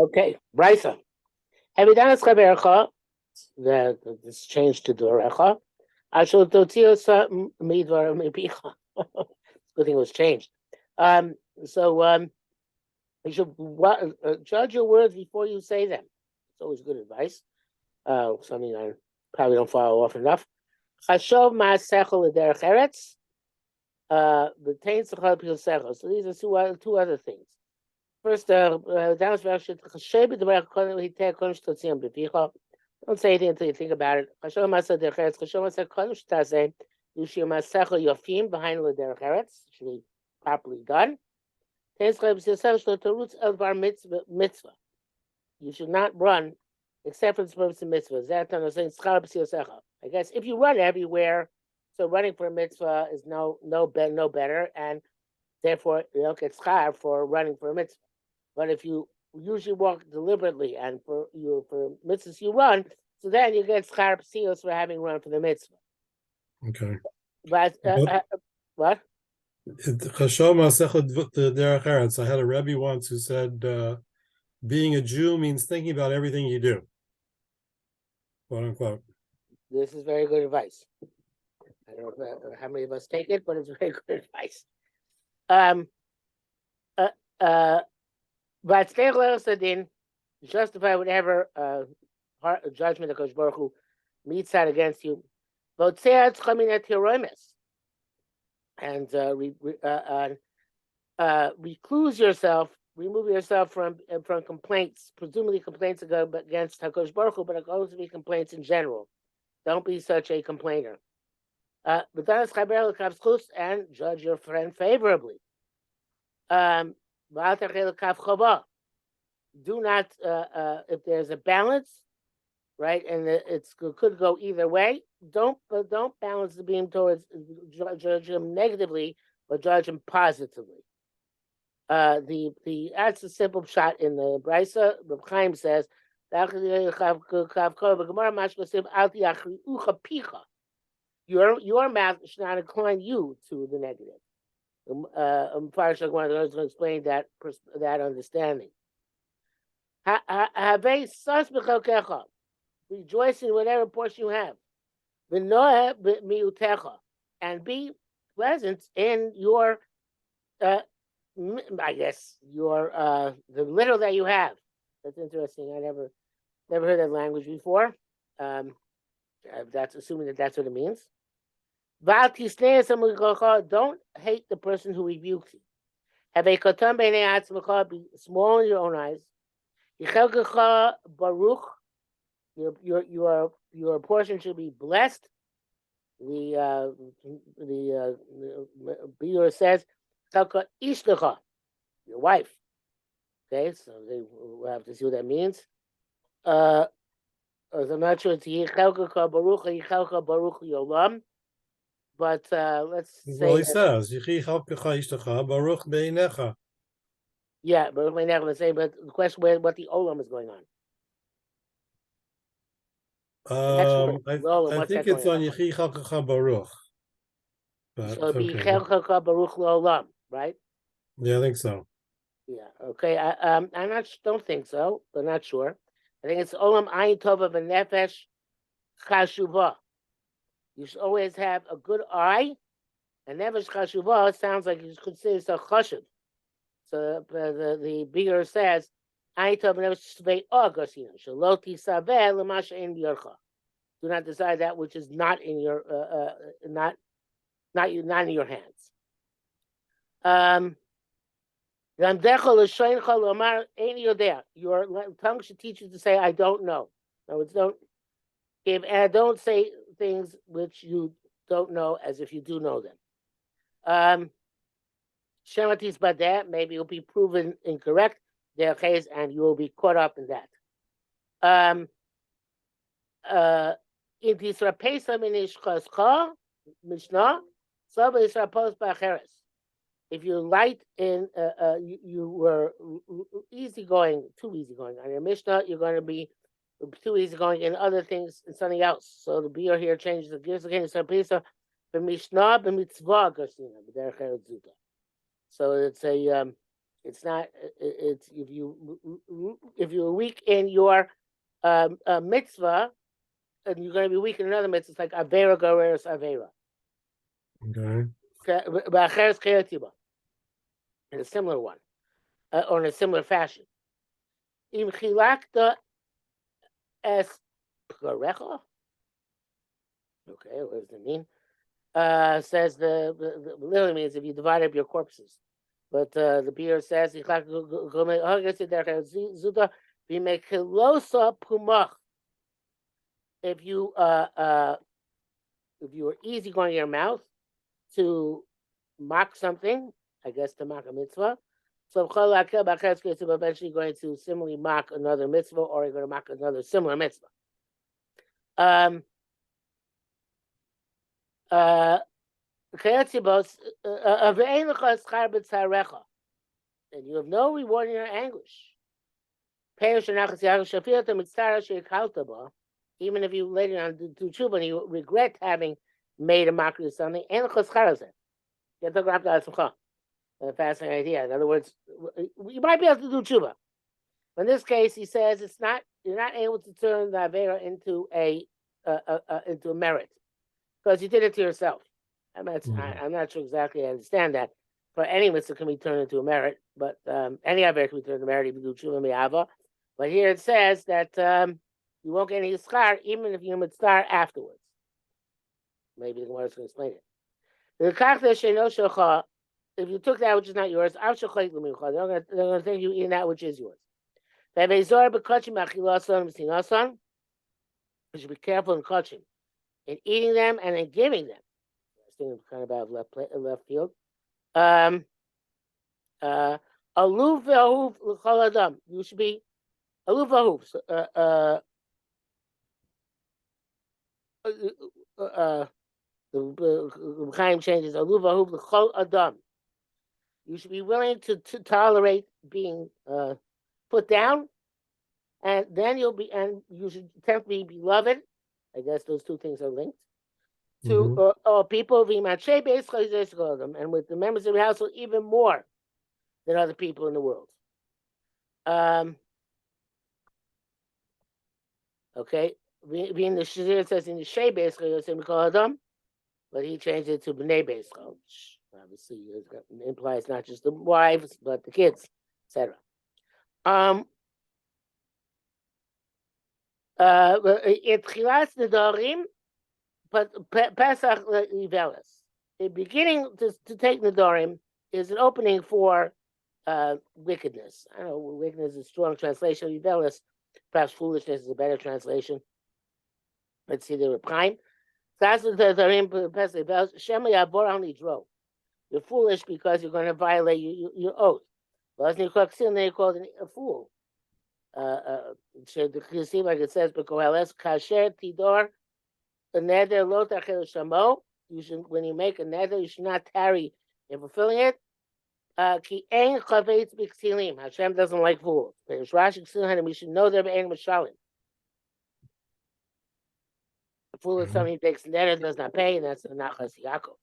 Okay, Brisa. Have you done a chavercha? This changed to dorecha. I shall totio midvar mepicha. Good thing it was changed. So you should judge your words before you say them. It's always good advice. Something I probably don't follow often enough. Chashov ma'asechel l'derech eretz. V'tein tzachal pil sechel. So these are two other things. First, don't say anything until you think about it. Should be properly done. You should not run except for the purpose of mitzvah. I guess if you run everywhere, so running for a mitzvah is no better, and therefore you don't get schar for running for a mitzvah. But if you usually walk deliberately and for mitzvahs you run, so then you get schar psios for having run for the mitzvah. Okay. But what? I had a Rebbe once who said, being a Jew means thinking about everything you do, quote unquote. This is very good advice. I don't know how many of us take it, but it's very good advice. But justify whatever judgment that Kosh Baruch meets out against you. And recluse yourself, remove yourself from complaints, presumably complaints against HaKadosh Baruch Hu, but it goes to be complaints in general. Don't be such a complainer. And judge your friend favorably. Do not, if there's a balance, right, and it could go either way, don't balance the beam towards judge him negatively, but judge him positively. That's a simple shot in the Brisa. Rabbi Chaim says, your mouth should not incline you to the negative. Farshak one of those explain that understanding. Rejoice in whatever portion you have. And be pleasant in your I guess your the little that you have. That's interesting. I never heard that language before. That's assuming that's what it means. Don't hate the person who rebukes you. Have a katan b'nei be small in your own eyes. Baruch, your portion should be blessed. The Biaor says, your wife. Okay, so we'll have to see what that means. I'm not sure it's Yichelka Baruch or Yichelka Baruch Yolam, but let's say. Well, he says, Baruch Beinecha. Yeah, Baruch Beinecha, let's say, but the question what the Olam is going on. I think it's on Yichelka Baruch. So it'd be Yichelka Baruch Olam, right? Yeah, I think so. Yeah, okay. I don't think so, but not sure. I think it's Olam Ayin Tova V'Nefesh Chashuva. You should always have a good eye, and Nefesh Chashuva sounds like you could say it's a chashuv. So the Biaor says, Ayin Tova V'Nefesh Shvei Agosina Shaloti Saveh L'Masha In B'Yorcha. Do not decide that which is not in your not in your hands. Your tongue should teach you to say, I don't know. No, it's don't say things which you don't know as if you do know them. Shematis badeh, maybe you'll be proven incorrect, and you will be caught up in that. In Tisra Pesach Mishnah, Saba Isra Post Ba'acheres. If you light in, you were easygoing, too easygoing on your Mishnah, you're going to be too easygoing in other things and something else. So the Biaor here changes the gears again. So Mishnah b'mitzvah garsina b'derech eretz zuta. So it's a It's not. It's if you're weak in your mitzvah, and you're going to be weak in another mitzvah. It's like avera goreres avera. Okay. In a similar one, or in a similar fashion. Im chilakta es parecha. Okay, what does it mean? Says the literally means if you divide up your corpses. But the Beer says if you were easy going in your mouth to mock something, I guess to mock a mitzvah. So eventually going to similarly mock another mitzvah, or you're going to mock another similar mitzvah. And you have no reward in your anguish. Even if you later on do tshuva and you regret having made a mockery of something, a fascinating idea. In other words, you might be able to do tshuva. But in this case, he says you're not able to turn the avera into a merit because you did it to yourself. I'm not sure exactly I understand that. For any mitzvah can be turned into a merit, but any avera can be turned into a merit if you do tshuva mi'ava. But here it says that you won't get any schar even if you mitzvah afterwards. Maybe the Gemara is going to explain it. If you took that which is not yours, they're going to think you eating that which is yours. You should be careful in kachim, in eating them and in giving them. I think kind of out of left field. Aluf v'ahuf l'chol adam. You should be aluf v'ahuf. The Chaim changes aluf v'ahuf l'chol adam. You should be willing to tolerate being put down, and then you should attempt to be beloved. I guess those two things are linked to people, and with the members of the household even more than other people in the world. Okay, being the Shazir says in the Shei Beis Adam, but he changed it to B'nei Beis, which obviously implies not just the wives but the kids, etc. It chilas nedarim, but Pesach Ivelis. The beginning to take nedarim is an opening for wickedness. I don't know, wickedness is a strong translation. Ivelis, perhaps foolishness is a better translation. Let's see the Rabbi Chaim. You're foolish because you're going to violate your oath. Then you're called a fool. Like it says, kasher tidor neder lo tachel shamo. You should, when you make a neder, you should not tarry in fulfilling it. Ki ein chavetz b'ksilim. Hashem doesn't like fools. We should know they're ein mishalim. A fool is somebody who takes neder, does not pay, and that's the nachas Yaakov.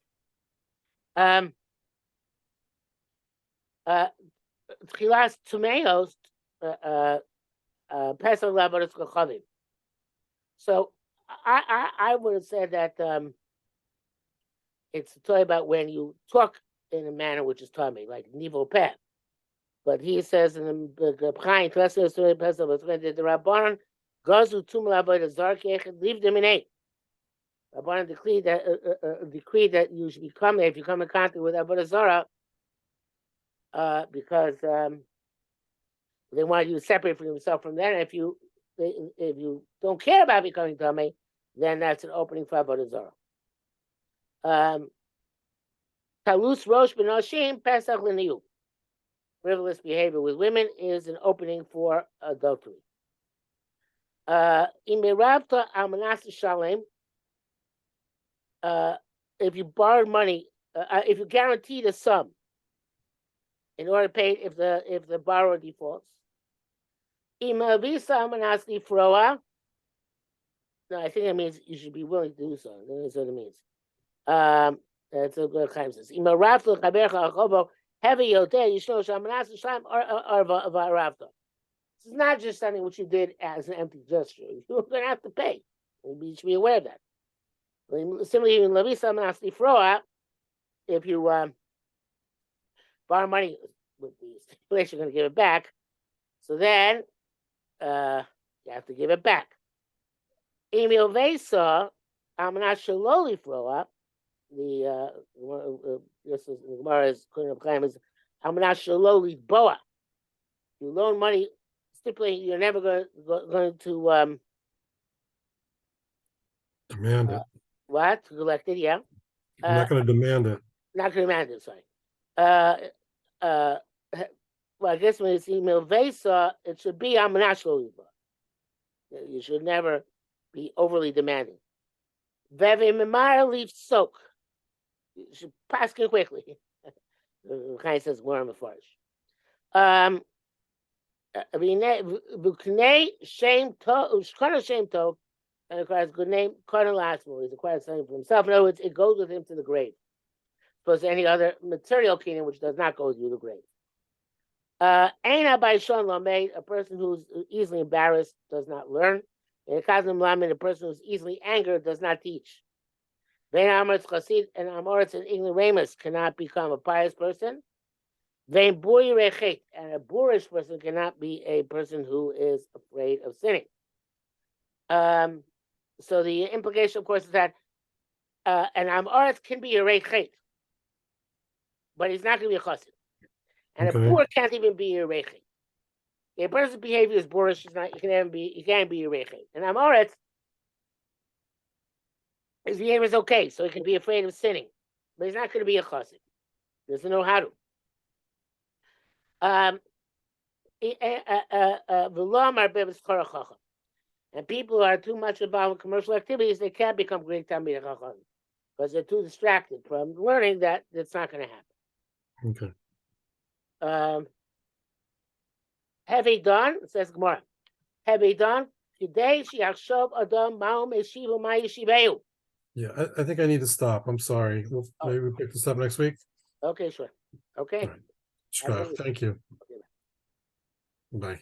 Tchilas tumeos. Pesach Lavados Kochavim. So I would have said that it's a toy about when you talk in a manner which is tummy, like nivo peh. But he says in the Chaim Kanievsky the Rabbanan gazu tum lavodas zarkech, leave them in eight. Rabbanan decreed that you should become if you come in contact with avodah zara, because they want you to separate yourself from them. If you don't care about becoming tamei, then that's an opening for avodah zara. Talus rosh b'noshim pesach l'niyu. Frivolous behavior with women is an opening for adultery. Imirabta almanas shalem. If you borrowed money, if you guaranteed a sum in order to pay if the borrower defaults. No, I think that means you should be willing to do so. That's what it means. That's what Chaim says. Heavy yoter, you know, shamanas shlam or varavta. This is not just something which you did as an empty gesture. You're going to have to pay. You should be aware of that. Similarly, in Levisa Manas Lifroa, if you borrow money with the stipulation you're going to give it back, so then you have to give it back. Emil Vesa, Amanas Shaloli Froa, this is the Gemara is Rabbi Chaim is Amanas Shaloli Boa. You loan money, stipulating you're never going to demand it. What? To collect it, yeah. I'm not going to demand it. Not going to demand it, sorry. Well, I guess when it's email Vesa, it should be Amanashlo. You should never be overly demanding. Veve Memara leaf soak. You should pass it quickly. Chaim says more on the farish. Vuknei shame to, and it requires good name. Cardinal last one. He requires something for himself. In other words, it goes with him to the grave. Opposed to any other material kingdom which does not go with you to the grave. Aina by Shon Lamed, a person who's easily embarrassed does not learn. And Kazim Lamed, a person who's easily angered does not teach. Vein Amoritz Chasid and Amoritz and ignoramus cannot become a pious person. Vein Buri Rechet, and a boorish person cannot be a person who is afraid of sinning. So the implication, of course, is that an Amoritz can be a Rechet, but he's not going to be a Chassid. And a poor can't even be a Rechet. A person's behavior is boorish. He can't be a Rechet. And Amoritz, his behavior is okay, so he can be afraid of sinning, but he's not going to be a Chassid. He doesn't know how to. And people who are too much involved in commercial activities, they can't become great Talmidei Chacham because they're too distracted from learning that it's not going to happen. Okay. Heavy done, says Gemara. Heavy done. Today she achshov adam ma'om eshivu ma'yeshiveu. Yeah, I think I need to stop. I'm sorry. Maybe we pick this up next week. Okay, sure. Okay. Right. Thank you. Okay. Bye.